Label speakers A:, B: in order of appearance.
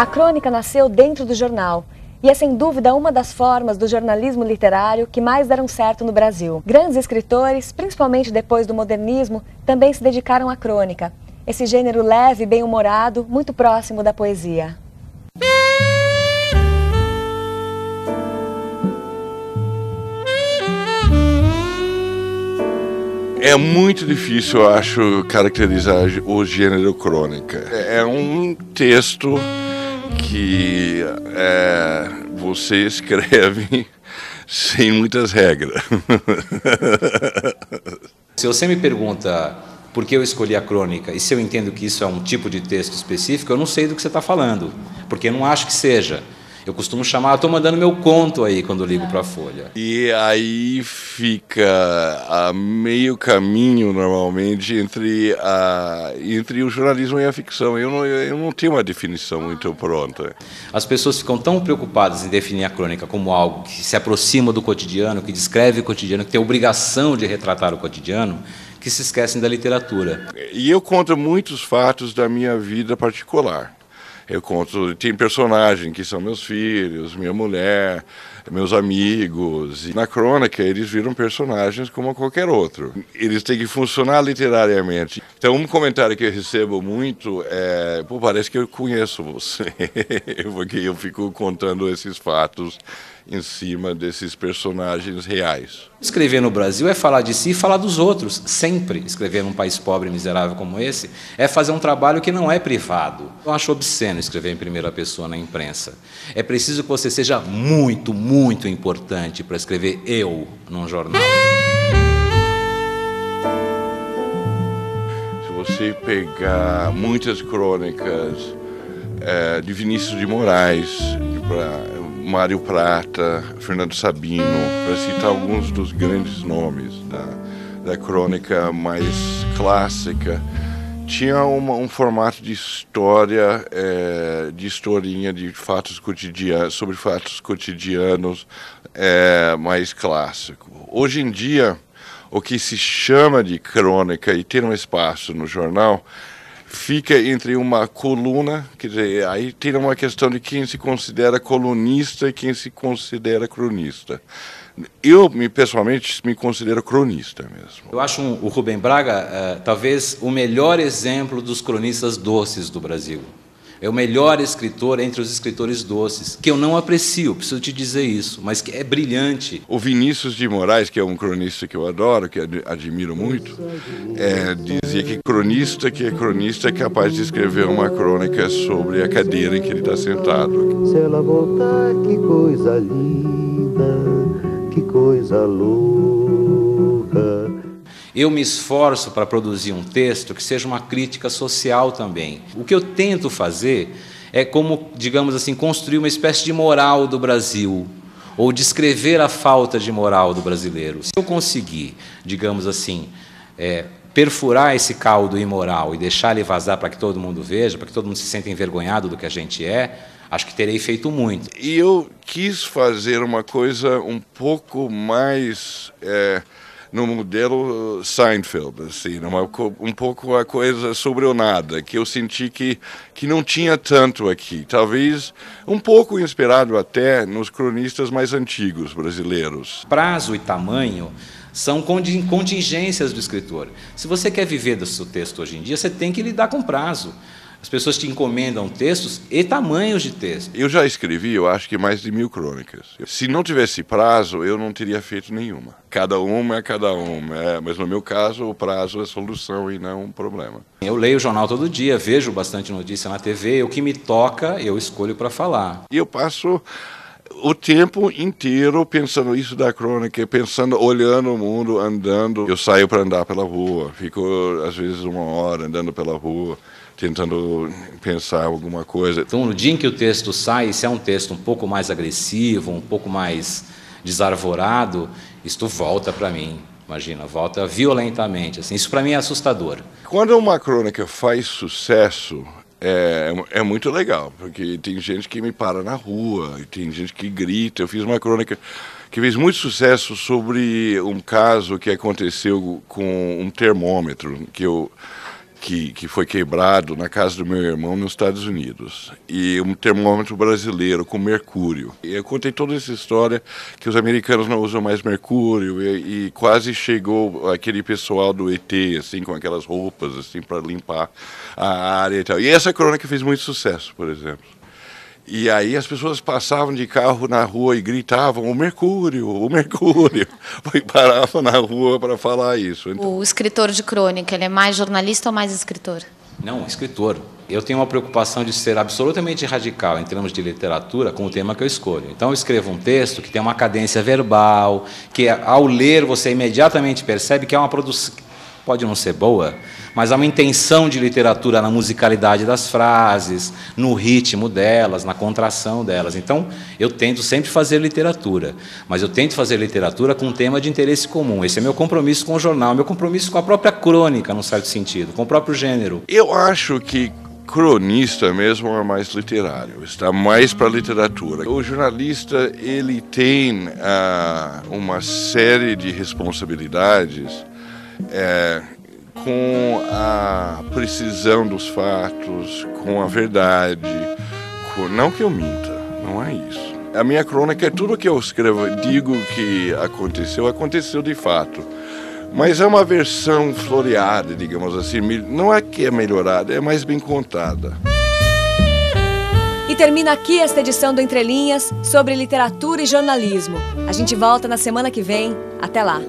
A: A crônica nasceu dentro do jornal e é sem dúvida uma das formas do jornalismo literário que mais deram certo no Brasil. Grandes escritores, principalmente depois do modernismo, também se dedicaram à crônica. Esse gênero leve e bem-humorado, muito próximo da poesia.
B: É muito difícil, eu acho, caracterizar o gênero crônica. É um texto que você escreve sem muitas regras.
C: Se você me pergunta por que eu escolhi a crônica e se eu entendo que isso é um tipo de texto específico, eu não sei do que você está falando, porque eu não acho que seja. Eu costumo chamar, estou mandando meu conto aí quando ligo para a Folha.
B: E aí fica a meio caminho, normalmente, entre o jornalismo e a ficção. Eu não tenho uma definição muito pronta.
C: As pessoas ficam tão preocupadas em definir a crônica como algo que se aproxima do cotidiano, que descreve o cotidiano, que tem a obrigação de retratar o cotidiano, que se esquecem da literatura.
B: E eu conto muitos fatos da minha vida particular. Eu conto, tem personagens que são meus filhos, minha mulher, meus amigos. E na crônica eles viram personagens como qualquer outro. Eles têm que funcionar literariamente. Então um comentário que eu recebo muito é: pô, parece que eu conheço você, porque eu fico contando esses fatos em cima desses personagens reais.
C: Escrever no Brasil é falar de si e falar dos outros, sempre. Escrever num país pobre e miserável como esse é fazer um trabalho que não é privado. Eu acho obsceno escrever em primeira pessoa na imprensa. É preciso que você seja muito, muito importante para escrever eu num jornal.
B: Se você pegar muitas crônicas de Vinícius de Moraes, Mário Prata, Fernando Sabino, para citar alguns dos grandes nomes da crônica mais clássica, tinha um formato de história, de historinha, de fatos cotidianos, sobre fatos cotidianos mais clássico. Hoje em dia, o que se chama de crônica e ter um espaço no jornal fica entre uma coluna, quer dizer, aí tem uma questão de quem se considera colunista e quem se considera cronista. Eu, pessoalmente, me considero cronista mesmo.
C: Eu acho o Rubem Braga talvez o melhor exemplo dos cronistas doces do Brasil. É o melhor escritor entre os escritores doces, que eu não aprecio, preciso te dizer isso, mas que é brilhante.
B: O Vinícius de Moraes, que é um cronista que eu adoro, que admiro muito, dizia que é cronista é capaz de escrever uma crônica sobre a cadeira em que ele está sentado.
D: Se ela voltar, que coisa linda, que coisa louca.
C: Eu me esforço para produzir um texto que seja uma crítica social também. O que eu tento fazer é como, digamos assim, construir uma espécie de moral do Brasil, ou descrever a falta de moral do brasileiro. Se eu conseguir, digamos assim, perfurar esse caldo imoral e deixar ele vazar para que todo mundo veja, para que todo mundo se sinta envergonhado do que a gente acho que terei feito muito.
B: E eu quis fazer uma coisa um pouco mais no modelo Seinfeld, assim, um pouco a coisa sobre o nada, que eu senti que não tinha tanto aqui. Talvez um pouco inspirado até nos cronistas mais antigos brasileiros.
C: Prazo e tamanho são contingências do escritor. Se você quer viver do seu texto hoje em dia, você tem que lidar com prazo. As pessoas te encomendam textos e tamanhos de texto.
B: Eu já escrevi, eu acho que mais de 1000 crônicas. Se não tivesse prazo, eu não teria feito nenhuma. Cada uma é cada uma. Mas no meu caso, o prazo é solução e não um problema.
C: Eu leio o jornal todo dia, vejo bastante notícia na TV. O que me toca, eu escolho para falar.
B: E eu passo o tempo inteiro pensando isso da crônica, pensando, olhando o mundo, andando. Eu saio para andar pela rua, fico às vezes 1 hora andando pela rua, tentando pensar alguma coisa.
C: Então, no dia em que o texto sai, se é um texto um pouco mais agressivo, um pouco mais desarvorado, isto volta para mim. Imagina, volta violentamente. Assim, isso para mim é assustador.
B: Quando uma crônica faz sucesso, é muito legal, porque tem gente que me para na rua, e tem gente que grita. Eu fiz uma crônica que fez muito sucesso sobre um caso que aconteceu com um termômetro, que foi quebrado na casa do meu irmão nos Estados Unidos. E um termômetro brasileiro com mercúrio. E eu contei toda essa história que os americanos não usam mais mercúrio e quase chegou aquele pessoal do ET, assim, com aquelas roupas, assim, para limpar a área e tal. E essa crônica fez muito sucesso, por exemplo. E aí as pessoas passavam de carro na rua e gritavam, o mercúrio, e paravam na rua para falar isso. Então,
E: O escritor de crônica, ele é mais jornalista ou mais escritor?
C: Não, escritor. Eu tenho uma preocupação de ser absolutamente radical em termos de literatura com o tema que eu escolho. Então eu escrevo um texto que tem uma cadência verbal, que ao ler você imediatamente percebe que é uma produção, pode não ser boa, mas há uma intenção de literatura na musicalidade das frases, no ritmo delas, na contração delas. Então, eu tento sempre fazer literatura, mas eu tento fazer literatura com um tema de interesse comum. Esse é meu compromisso com o jornal, meu compromisso com a própria crônica, num certo sentido, com o próprio gênero.
B: eu acho que cronista mesmo é mais literário, está mais para a literatura. O jornalista, ele tem uma série de responsabilidades com a precisão dos fatos, com a verdade, não que eu minta, não é isso. A minha crônica é tudo que eu escrevo, digo que aconteceu de fato. Mas é uma versão floreada, digamos assim, não é que é melhorada, é mais bem contada.
A: E termina aqui esta edição do Entre Linhas sobre literatura e jornalismo. A gente volta na semana que vem. Até lá!